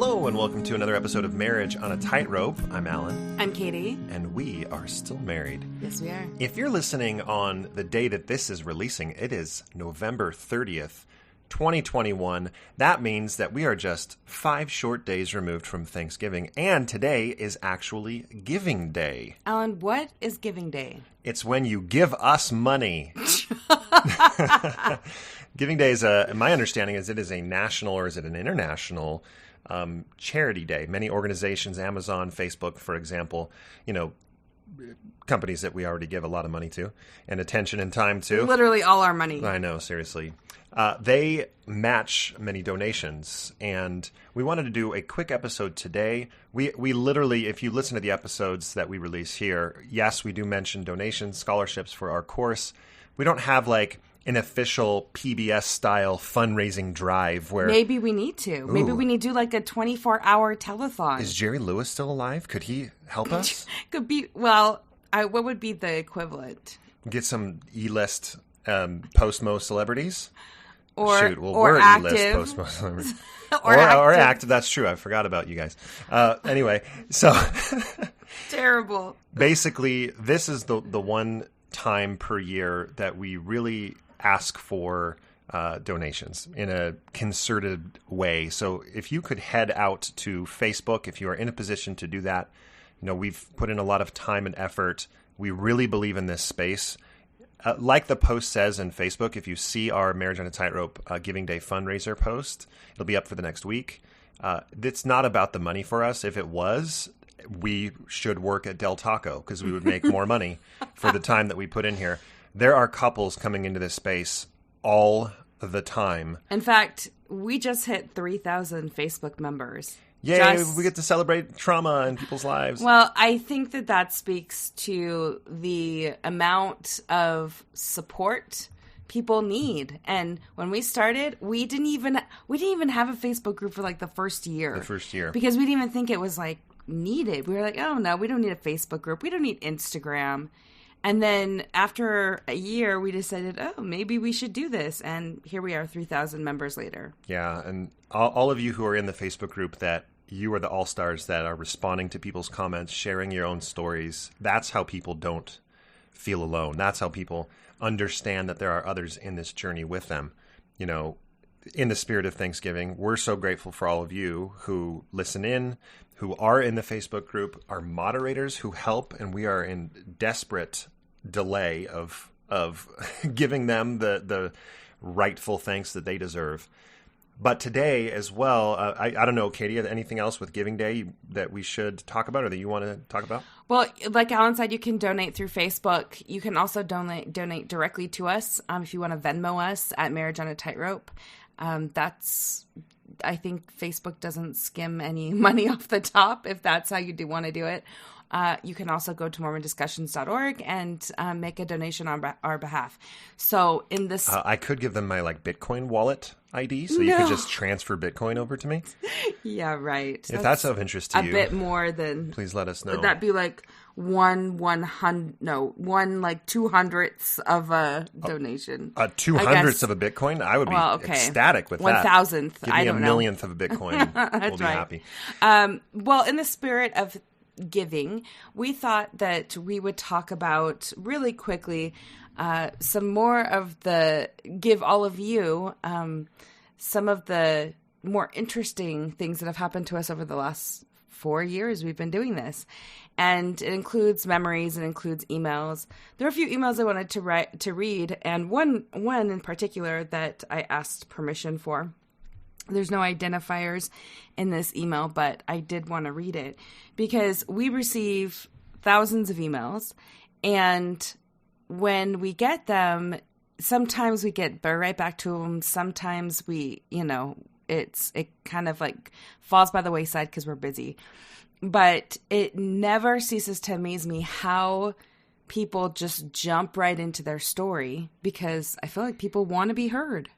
Hello and welcome to another episode of Marriage on a Tightrope. I'm Alan. I'm Katie. And we are still married. Yes, we are. If you're listening on the day that this is releasing, it is November 30th, 2021. That means that we are just 5 short days removed from Thanksgiving, and today is actually Giving Day. Alan, what is Giving Day? It's when you give us money. Giving Day is my understanding is it is a national or is it an international charity day. Many organizations, Amazon, Facebook, for example, companies that we already give a lot of money to and attention and time to. Literally all our money. I know, seriously. They match many donations, and we wanted to do a quick episode today. We literally, if you listen to the episodes that we release here, yes, we do mention donations, scholarships for our course. We don't have like an official PBS-style fundraising drive where... Maybe we need to. Ooh. Maybe we need to do like a 24-hour telethon. Is Jerry Lewis still alive? Could he help us? Could be. Well, what would be the equivalent? Get some E-list post-mo celebrities? Or we're active. E-list post-mo celebrities. or active. That's true. I forgot about you guys. Anyway, so... Terrible. Basically, this is the one time per year that we really ask for donations in a concerted way. So if you could head out to Facebook, if you are in a position to do that, we've put in a lot of time and effort. We really believe in this space. Like the post says in Facebook, if you see our Marriage on a Tightrope Giving Day fundraiser post, it'll be up for the next week. It's not about the money for us. If it was, we should work at Del Taco because we would make more money for the time that we put in here. There are couples coming into this space all the time. In fact, we just hit 3,000 Facebook members. Yay, we get to celebrate trauma in people's lives. Well, I think that speaks to the amount of support people need. And when we started, we didn't even have a Facebook group for like the first year. Because we didn't even think it was like needed. We were like, oh no, we don't need a Facebook group. We don't need Instagram. And then after a year, we decided, oh, maybe we should do this. And here we are 3,000 members later. Yeah. And all of you who are in the Facebook group, that you are the all-stars that are responding to people's comments, sharing your own stories. That's how people don't feel alone. That's how people understand that there are others in this journey with them. In the spirit of Thanksgiving, we're so grateful for all of you who listen in, who are in the Facebook group, our moderators who help, and we are in desperate delay of giving them the rightful thanks that they deserve. But today as well, I don't know, Katie, anything else with Giving Day that we should talk about or that you want to talk about? Well, like Alan said, you can donate through Facebook. You can also donate directly to us if you want to Venmo us at Marriage on a Tightrope. I think Facebook doesn't skim any money off the top if that's how you do want to do it. You can also go to mormondiscussions.org and make a donation on our behalf. So in this... I could give them my Bitcoin wallet ID, so you could just transfer Bitcoin over to me. Yeah, right. If that's of interest to you. A bit more than... Please let us know. Would that be like 2/100ths of a donation? 2/200ths of a Bitcoin? I would be ecstatic with that. 1,000th. Give me a millionth of a Bitcoin. We'll be happy. Well, in the spirit of giving, we thought that we would talk about really quickly some more of the give all of you some of the more interesting things that have happened to us over the last 4 years we've been doing this. And it includes memories, it includes emails. There are a few emails I wanted to read, and one in particular that I asked permission for. There's no identifiers in this email, but I did want to read it because we receive thousands of emails, and when we get them, sometimes we get right back to them. Sometimes we, it kind of like falls by the wayside because we're busy. But it never ceases to amaze me how people just jump right into their story because I feel like people want to be heard.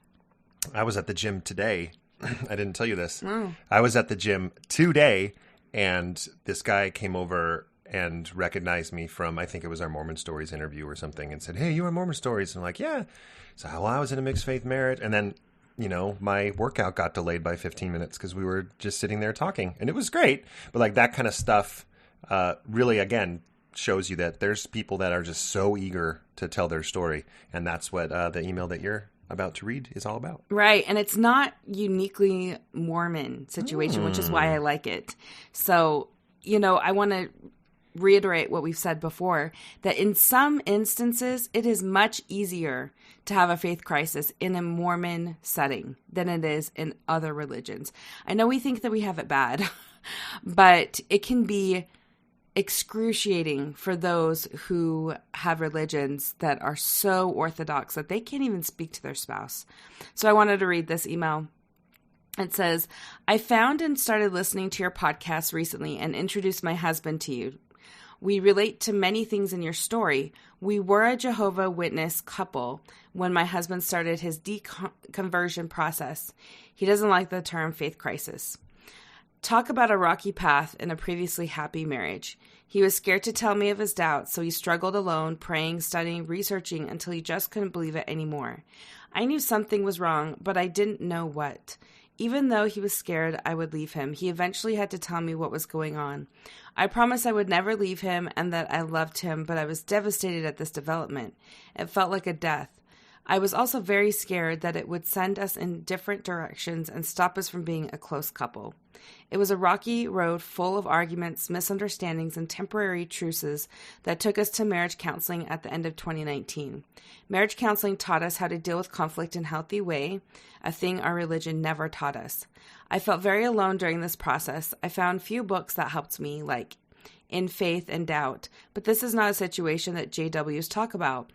I was at the gym today. I didn't tell you this. Oh. I was at the gym today, and this guy came over and recognized me from, I think it was our Mormon Stories interview or something, and said, "Hey, you are Mormon Stories." And I'm like, "Yeah." So, well, I was in a mixed faith marriage. And then my workout got delayed by 15 minutes because we were just sitting there talking, and it was great. But like that kind of stuff really, again, shows you that there's people that are just so eager to tell their story. And that's what the email that you're about to read is all about. Right. And it's not uniquely Mormon situation, which is why I like it. So, I want to reiterate what we've said before, that in some instances, it is much easier to have a faith crisis in a Mormon setting than it is in other religions. I know we think that we have it bad, but it can be excruciating for those who have religions that are so orthodox that they can't even speak to their spouse. So I wanted to read this email. It says, I found and started listening to your podcast recently and introduced my husband to you. We relate to many things in your story. We were a Jehovah Witness couple when my husband started his deconversion process. He doesn't like the term faith crisis. Talk about a rocky path in a previously happy marriage. He was scared to tell me of his doubts, so he struggled alone, praying, studying, researching until he just couldn't believe it anymore. I knew something was wrong, but I didn't know what. Even though he was scared I would leave him, he eventually had to tell me what was going on. I promised I would never leave him and that I loved him, but I was devastated at this development. It felt like a death. I was also very scared that it would send us in different directions and stop us from being a close couple. It was a rocky road full of arguments, misunderstandings, and temporary truces that took us to marriage counseling at the end of 2019. Marriage counseling taught us how to deal with conflict in a healthy way, a thing our religion never taught us. I felt very alone during this process. I found few books that helped me, like In Faith and Doubt, but this is not a situation that JWs talk about.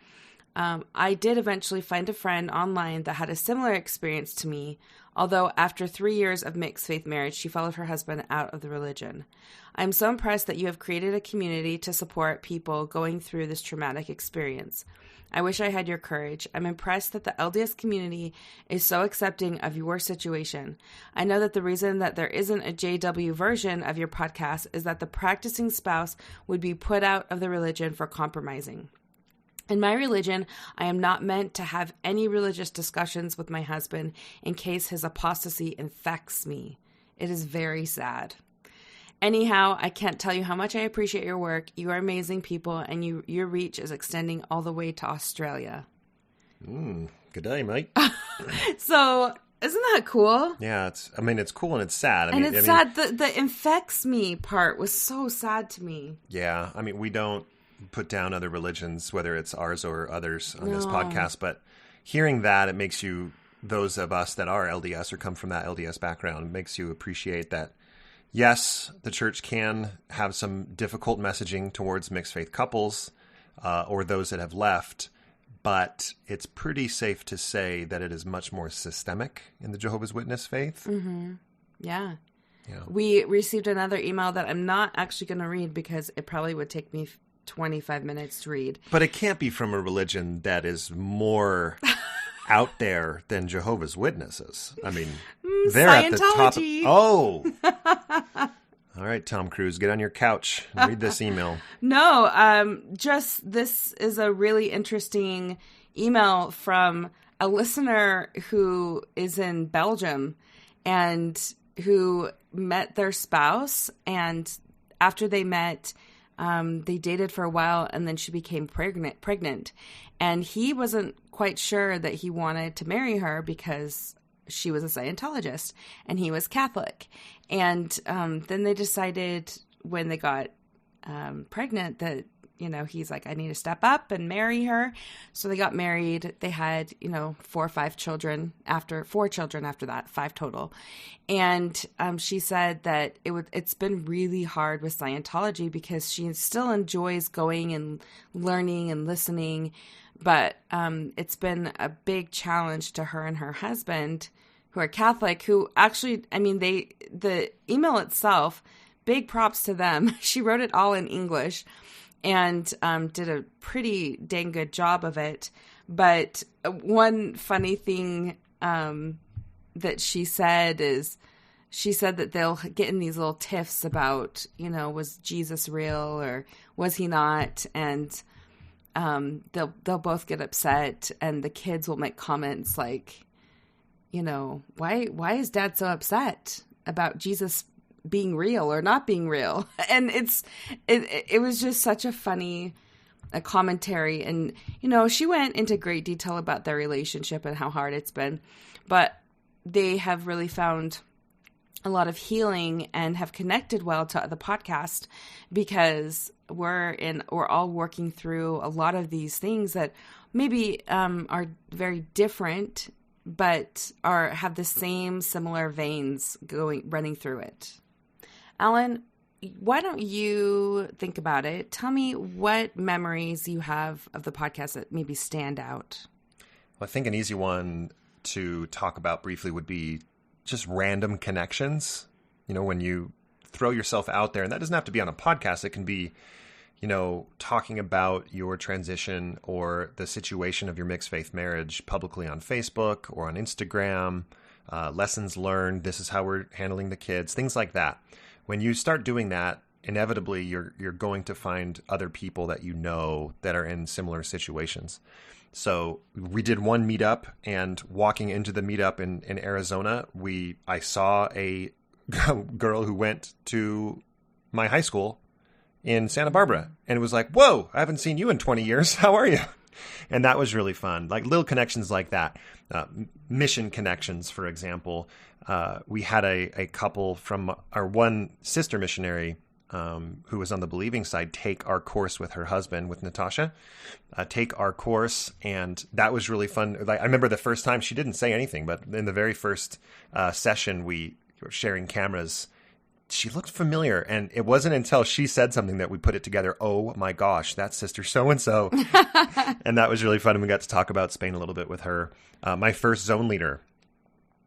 I did eventually find a friend online that had a similar experience to me, although after 3 years of mixed faith marriage, she followed her husband out of the religion. I'm so impressed that you have created a community to support people going through this traumatic experience. I wish I had your courage. I'm impressed that the LDS community is so accepting of your situation. I know that the reason that there isn't a JW version of your podcast is that the practicing spouse would be put out of the religion for compromising. In my religion, I am not meant to have any religious discussions with my husband in case his apostasy infects me. It is very sad. Anyhow, I can't tell you how much I appreciate your work. You are amazing people, and your reach is extending all the way to Australia. Good day, mate. So, isn't that cool? Yeah, it's cool and it's sad. It's sad. The infects me part was so sad to me. Yeah, we don't put down other religions, whether it's ours or others on this podcast, but hearing that, it makes you, those of us that are LDS or come from that LDS background, makes you appreciate that, yes, the church can have some difficult messaging towards mixed faith couples or those that have left, but it's pretty safe to say that it is much more systemic in the Jehovah's Witness faith. Mm-hmm. Yeah. We received another email that I'm not actually going to read because it probably would take me 25 minutes to read. But it can't be from a religion that is more out there than Jehovah's Witnesses. They're at the top. All right, Tom Cruise, get on your couch and read this email. No, just this is a really interesting email from a listener who is in Belgium and who met their spouse, and after they met, they dated for a while, and then she became pregnant. And he wasn't quite sure that he wanted to marry her because she was a Scientologist and he was Catholic. And then they decided when they got pregnant that, he's like, I need to step up and marry her. So they got married. They had, 4 or 5 children after 4 children after that, 5 total. And she said that it's been really hard with Scientology because she still enjoys going and learning and listening. But it's been a big challenge to her and her husband, who are Catholic, who actually, the email itself, big props to them. She wrote it all in English and did a pretty dang good job of it. But one funny thing that she said is, she said that they'll get in these little tiffs about, was Jesus real or was he not? And they'll both get upset, and the kids will make comments like, why is dad so upset about Jesus being real or not being real? And it was just such a funny commentary. And, she went into great detail about their relationship and how hard it's been, but they have really found a lot of healing and have connected well to the podcast because we're all working through a lot of these things that maybe are very different, but have the same similar veins running through it. Alan, why don't you think about it? Tell me what memories you have of the podcast that maybe stand out. Well, I think an easy one to talk about briefly would be just random connections. When you throw yourself out there, and that doesn't have to be on a podcast. It can be, talking about your transition or the situation of your mixed faith marriage publicly on Facebook or on Instagram, lessons learned. This is how we're handling the kids, things like that. When you start doing that, inevitably you're going to find other people that that are in similar situations. So we did one meetup, and walking into the meetup in Arizona, I saw a girl who went to my high school in Santa Barbara, and it was like, whoa, I haven't seen you in 20 years. How are you? And that was really fun. Like little connections like that. Mission connections, for example. We had a couple from our one sister missionary who was on the believing side take our course with her husband, with Natasha, take our course. And that was really fun. Like, I remember the first time she didn't say anything, but in the very first session, we were sharing cameras. She looked familiar. And it wasn't until she said something that we put it together. Oh my gosh, that's Sister So-and-so. And that was really fun. And we got to talk about Spain a little bit with her. My first zone leader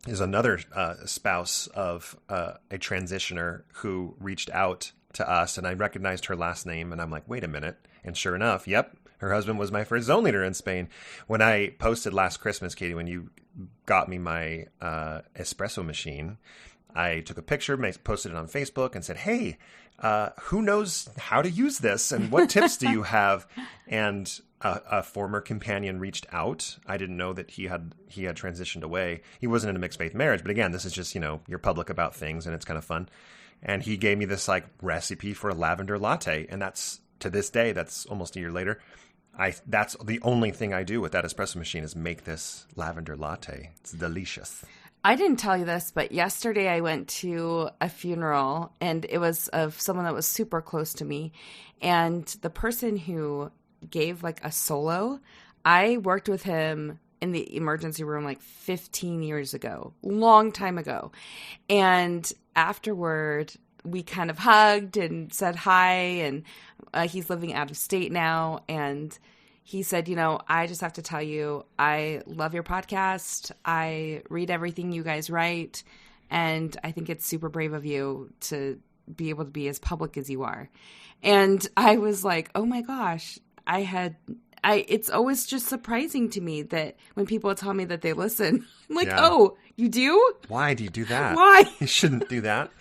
is another spouse of a transitioner who reached out to us, and I recognized her last name, and I'm like, wait a minute. And sure enough, yep, her husband was my first zone leader in Spain. When I posted last Christmas, Katie, when you got me my espresso machine, I took a picture, posted it on Facebook, and said, hey, who knows how to use this, and what tips do you have? And a former companion reached out. I didn't know that he had transitioned away. He wasn't in a mixed faith marriage, but again, this is just, you're public about things, and it's kind of fun. And he gave me this recipe for a lavender latte. And that's, to this day, that's almost a year later. That's the only thing I do with that espresso machine is make this lavender latte. It's delicious. I didn't tell you this, but yesterday I went to a funeral, and it was of someone that was super close to me. And the person who gave a solo, I worked with him in the emergency room 15 years ago, long time ago. And afterward, we kind of hugged and said hi, and he's living out of state now. And he said, I just have to tell you, I love your podcast. I read everything you guys write. And I think it's super brave of you to be able to be as public as you are. And I was like, oh my gosh, it's always just surprising to me that when people tell me that they listen, I'm like, oh, you do? Why do you do that? Why? You shouldn't do that.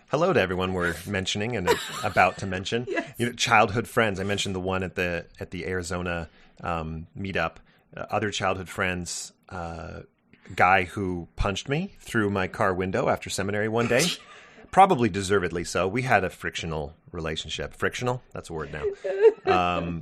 Hello to everyone we're mentioning and about to mention. Yes. Childhood friends. I mentioned the one at the Arizona meetup. Other childhood friends, guy who punched me through my car window after seminary one day. Probably deservedly so. We had a frictional relationship. Frictional? That's a word now.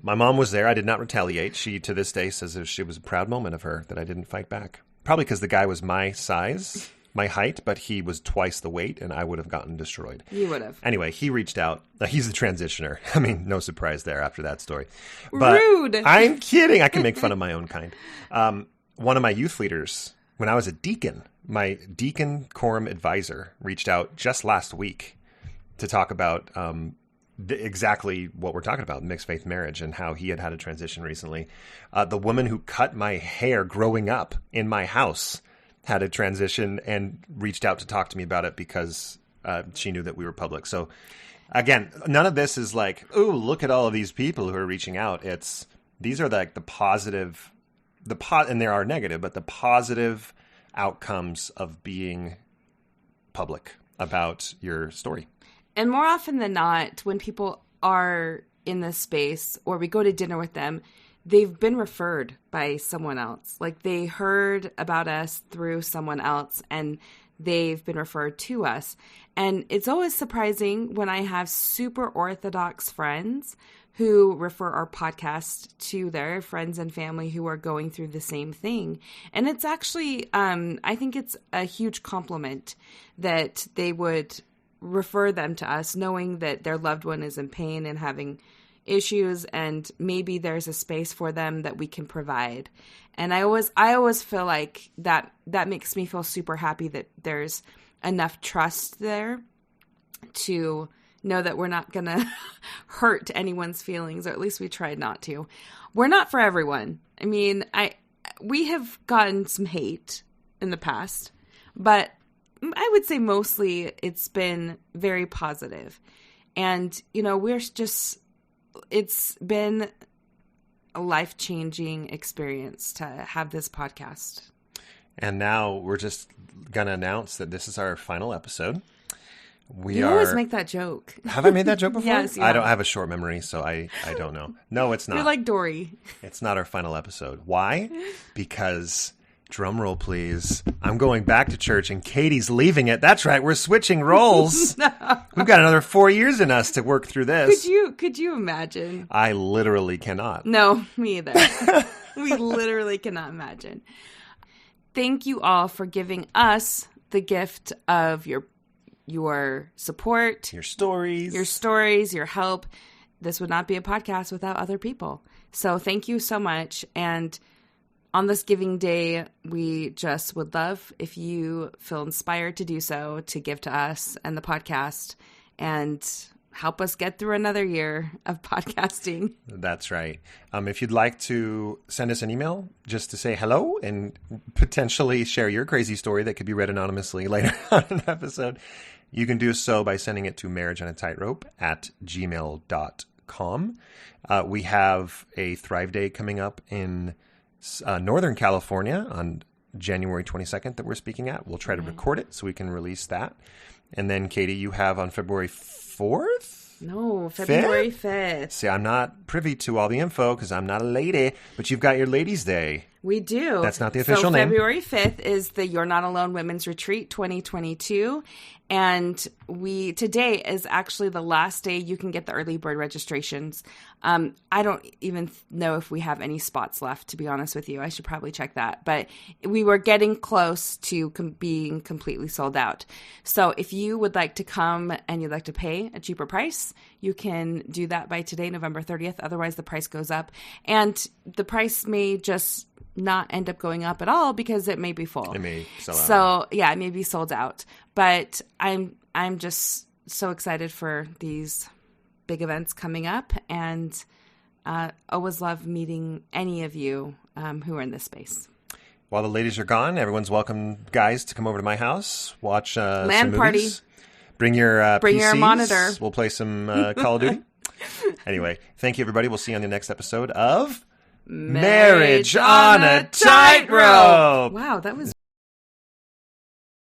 My mom was there. I did not retaliate. She, to this day, says it was a proud moment of her that I didn't fight back. Probably because the guy was my size, my height, but he was twice the weight, and I would have gotten destroyed. You would have. Anyway, he reached out. He's the transitioner. I mean, no surprise there after that story. But rude. I'm kidding. I can make fun of my own kind. One of my youth leaders, when I was a deacon, my deacon quorum advisor reached out just last week to talk about exactly what we're talking about, mixed faith marriage, and how he had a transition recently. The woman who cut my hair growing up in my house had a transition and reached out to talk to me about it because she knew that we were public. So again, none of this is like, oh, look at all of these people who are reaching out. These are the positive, and there are negative, but the positive outcomes of being public about your story. And more often than not, when people are in this space or we go to dinner with them, they've been referred by someone else. Like they heard about us through someone else and they've been referred to us. And it's always surprising when I have super Orthodox friends who refer our podcast to their friends and family who are going through the same thing. And it's actually, I think it's a huge compliment that they would refer them to us, knowing that their loved one is in pain and having issues, and maybe there's a space for them that we can provide. And I always feel like that makes me feel super happy that there's enough trust there to know that we're not going to hurt anyone's feelings, or at least we tried not to. We're not for everyone. I mean, we have gotten some hate in the past, but I would say mostly it's been very positive. And, it's been a life-changing experience to have this podcast. And now we're just going to announce that this is our final episode. You always make that joke. Have I made that joke before? Yes. I don't have a short memory, so I don't know. No, it's not. You're like Dory. It's not our final episode. Why? Because, drum roll please, I'm going back to church and Katie's leaving it. That's right, we're switching roles. No. We've got another 4 years in us to work through this. Could you imagine? I literally cannot. No, me either. We literally cannot imagine. Thank you all for giving us the gift of your support, your stories, your help. This would not be a podcast without other people. So thank you so much. And on this Giving Day, we just would love if you feel inspired to do so, to give to us and the podcast and help us get through another year of podcasting. That's right. If you'd like to send us an email just to say hello and potentially share your crazy story that could be read anonymously later on in an episode, you can do so by sending it to marriageonatightrope@gmail.com. We have a Thrive Day coming up in Northern California on January 22nd that we're speaking at. We'll try to record it so we can release that. And then, Katie, you have on February 4th? No, February 5th. See, I'm not privy to all the info because I'm not a lady, but you've got your Ladies' Day. We do. That's not the official name. February 5th is the You're Not Alone Women's Retreat 2022. And today is actually the last day you can get the early bird registrations. I don't even know if we have any spots left, to be honest with you. I should probably check that. But we were getting close to being completely sold out. So if you would like to come and you'd like to pay a cheaper price, you can do that by today, November 30th. Otherwise, the price goes up. And the price may just not end up going up at all because it may be full. It may sell out. So yeah, it may be sold out. But I'm just so excited for these big events coming up, and always love meeting any of you who are in this space. While the ladies are gone, everyone's welcome, guys, to come over to my house, watch LAN some movies. party. Bring your Bring PCs. your monitor. We'll play some Call of Duty. Anyway, thank you, everybody. We'll see you on the next episode of Marriage on a Tightrope. Wow, that was